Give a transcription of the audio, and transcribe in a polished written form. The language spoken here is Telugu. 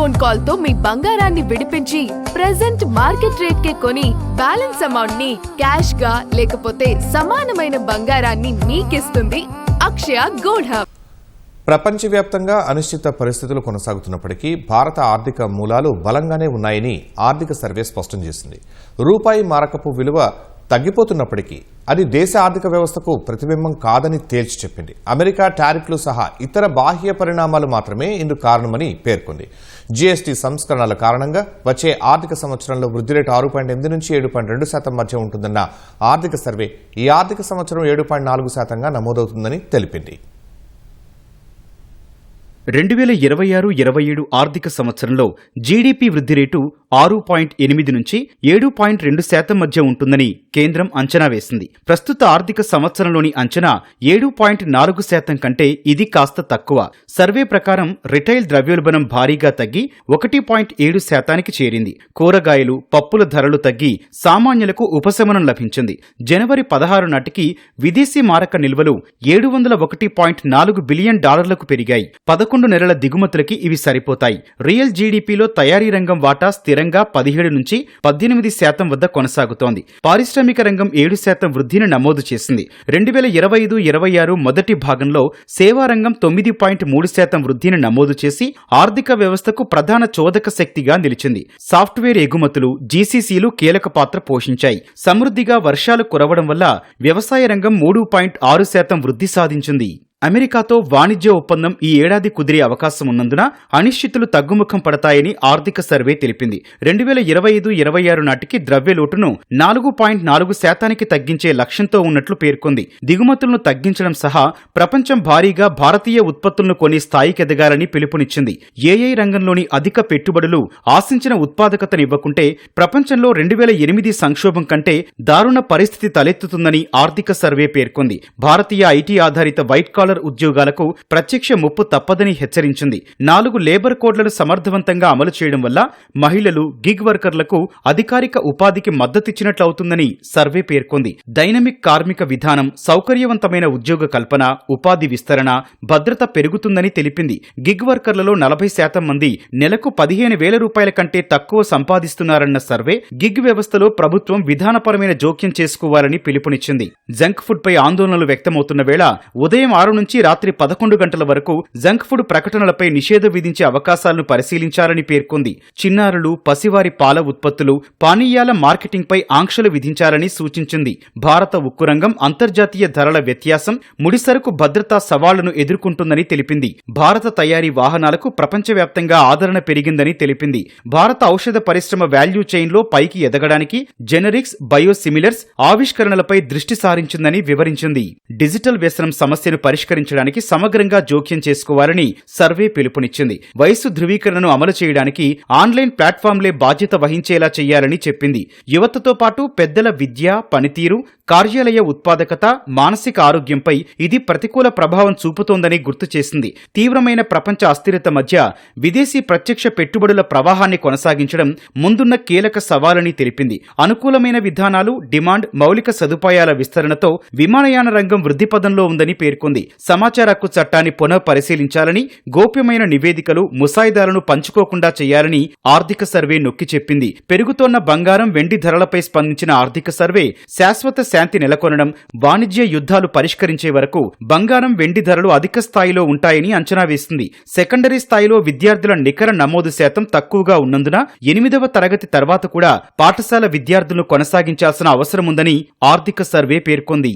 ఫోన్ కాల్ తో మీ బంగారాన్ని విడిపించి ప్రెజెంట్ మార్కెట్ రేట్ కే కొని బ్యాలెన్స్ అమౌంట్ ని క్యాష్ గా లేకపోతే సమానమైన బంగారాన్ని మీకిస్తుంది అక్షయ గోల్డ్ హబ్. ప్రపంచవ్యాప్తంగా అనిశ్చిత పరిస్థితులు కొనసాగుతున్నప్పటికీ భారత ఆర్థిక మూలాలు బలంగానే ఉన్నాయని ఆర్థిక సర్వే స్పష్టం చేసింది. రూపాయి మారకపు విలువ తగ్గిపోతున్నప్పటికీ అది దేశ ఆర్థిక వ్యవస్థకు ప్రతిబింబం కాదని తేల్చి చెప్పింది. అమెరికా టారిఫ్లు సహా ఇతర బాహ్య పరిణామాలు మాత్రమే ఇందుకు కారణమని పేర్కొంది. జీఎస్టీ సంస్కరణల కారణంగా వచ్చే ఆర్థిక సంవత్సరంలో వృద్ధి రేటు 6.8 నుంచి 7.2% మధ్య ఉంటుందన్న ఆర్థిక సర్వే ఈ ఆర్థిక సంవత్సరం 7.4%గా నమోదవుతుందని తెలిపింది. 2026-27 ఆర్థిక సంవత్సరంలో జీడీపీ వృద్ధి రేటు 6.8 నుంచి 7.2% మధ్య ఉంటుందని కేంద్రం అంచనా వేసింది. ప్రస్తుత ఆర్థిక సంవత్సరంలోని అంచనా 7.4% కంటే ఇది కాస్త తక్కువ. సర్వే ప్రకారం రిటైల్ ద్రవ్యోల్బణం భారీగా తగ్గి 1.7%కి చేరింది. కూరగాయలు, పప్పుల ధరలు తగ్గి సామాన్యులకు ఉపశమనం లభించింది. జనవరి 16 నాటికి విదేశీ మారక నిల్వలు $701.4 బిలియన్ పెరిగాయి. 11 నెలల దిగుమతులకి ఇవి సరిపోతాయి. రియల్ జీడీపీలో తయారీ రంగం వాటా స్థిరంగా 17 నుంచి 18% వద్ద కొనసాగుతోంది. పారిశ్రామిక రంగం 7% వృద్ధిని నమోదు చేసింది. 2025-26 మొదటి భాగంలో సేవా రంగం 9.3% వృద్ధిని నమోదు చేసి ఆర్థిక వ్యవస్థకు ప్రధాన చోదక శక్తిగా నిలిచింది. సాఫ్ట్వేర్ ఎగుమతులు, జీసీసీలు కీలక పాత్ర పోషించాయి. సమృద్ధిగా వర్షాలు కురవడం వల్ల వ్యవసాయ రంగం 3.6% వృద్ధి సాధించింది. అమెరికాతో వాణిజ్య ఒప్పందం ఈ ఏడాది కుదిరే అవకాశం ఉన్నందున అనిశ్చితులు తగ్గుముఖం పడతాయని ఆర్థిక సర్వే తెలిపింది. 2025-26 నాటికి ద్రవ్యలోటును 4.4%కి తగ్గించే లక్ష్యంతో ఉన్నట్లు పేర్కొంది. దిగుమతులను తగ్గించడం సహా ప్రపంచం భారీగా భారతీయ ఉత్పత్తులను కొనే స్థాయికి ఎదగాలని పిలుపునిచ్చింది. ఏఐ రంగంలోని అధిక పెట్టుబడులు ఆశించిన ఉత్పాదకతనివ్వకుంటే ప్రపంచంలో 2008 సంక్షోభం కంటే దారుణ పరిస్థితి తలెత్తుతుందని ఆర్థిక సర్వే పేర్కొంది. భారతీయ ఐటీ ఆధారిత వైట్ కాలర్ ఉద్యోగాలకు ప్రత్యక్ష ముప్పు తప్పదని హెచ్చరించింది. 4 లేబర్ కోడ్లను సమర్థవంతంగా అమలు చేయడం వల్ల మహిళలు, గిగ్ వర్కర్లకు అధికారిక ఉపాధికి మద్దతిచ్చినట్లవుతుందని సర్వే పేర్కొంది. డైనమిక్ కార్మిక విధానం, సౌకర్యవంతమైన ఉద్యోగ కల్పన, ఉపాధి విస్తరణ, భద్రత పెరుగుతుందని తెలిపింది. గిగ్ వర్కర్లలో 40% మంది నెలకు $15,000 కంటే తక్కువ సంపాదిస్తున్నారన్న సర్వే గిగ్ వ్యవస్థలో ప్రభుత్వం విధానపరమైన జోక్యం చేసుకోవాలని పిలుపునిచ్చింది. జంక్ ఫుడ్ పై ఆందోళనలు వ్యక్తమవుతున్న వేళ ఉదయం 6 నుంచి రాత్రి 11 గంటల వరకు జంక్ ఫుడ్ ప్రకటనలపై నిషేధం విధించే అవకాశాలను పరిశీలించాలని పేర్కొంది. చిన్నారులు, పసివారి పాల ఉత్పత్తులు, పానీయాల మార్కెటింగ్పై ఆంక్షలు విధించాలని సూచించింది. భారత ఉక్కు రంగం అంతర్జాతీయ ధరల వ్యత్యాసం, ముడిసరకు భద్రతా సవాళ్లను ఎదుర్కొంటుందని తెలిపింది. భారత తయారీ వాహనాలకు ప్రపంచవ్యాప్తంగా ఆదరణ పెరిగిందని తెలిపింది. భారత ఔషధ పరిశ్రమ వాల్యూ చైన్లో పైకి ఎదగడానికి జెనరిక్స్, బయోసిమిలర్స్ ఆవిష్కరణలపై దృష్టి సారించిందని వివరించింది. డిజిటల్ వ్యసనం సమస్యను పరిష్కరించడానికి సమగ్రంగా జోక్యం చేసుకోవాలని సర్వే పిలుపునిచ్చింది. వయస్సు ధృవీకరణను అమలు చేయడానికి ఆన్లైన్ ప్లాట్ఫామ్లే బాధ్యత వహించేలా చేయాలని చెప్పింది. యువతతో పాటు పెద్దల విద్య, పనితీరు, కార్యాలయ ఉత్పాదకత, మానసిక ఆరోగ్యంపై ఇది ప్రతికూల ప్రభావం చూపుతోందని గుర్తు చేసింది. తీవ్రమైన ప్రపంచ అస్థిరత మధ్య విదేశీ ప్రత్యక్ష పెట్టుబడుల ప్రవాహాన్ని కొనసాగించడం ముందున్న కీలక సవాలని తెలిపింది. అనుకూలమైన విధానాలు, డిమాండ్, మౌలిక సదుపాయాల విస్తరణతో విమానయాన రంగం వృద్ధి పదంలో ఉందని పేర్కొంది. సమాచార హక్కు చట్టాన్ని పునః పరిశీలించాలని, గోప్యమైన నివేదికలు, ముసాయిదాలను పంచుకోకుండా చేయాలని ఆర్థిక సర్వే నొక్కి చెప్పింది. పెరుగుతోన్న బంగారం, వెండి ధరలపై స్పందించిన ఆర్థిక సర్వే శాశ్వత శాంతి నెలకొనడం, వాణిజ్య యుద్ధాలు పరిష్కరించే వరకు బంగారం, వెండి ధరలు అధిక స్థాయిలో ఉంటాయని అంచనా వేసింది. సెకండరీ స్థాయిలో విద్యార్థుల నికర నమోదు శాతం తక్కువగా ఉన్నందున 8వ తరగతి తర్వాత కూడా పాఠశాల విద్యార్థులను కొనసాగించాల్సిన అవసరముందని ఆర్థిక సర్వే పేర్కొంది.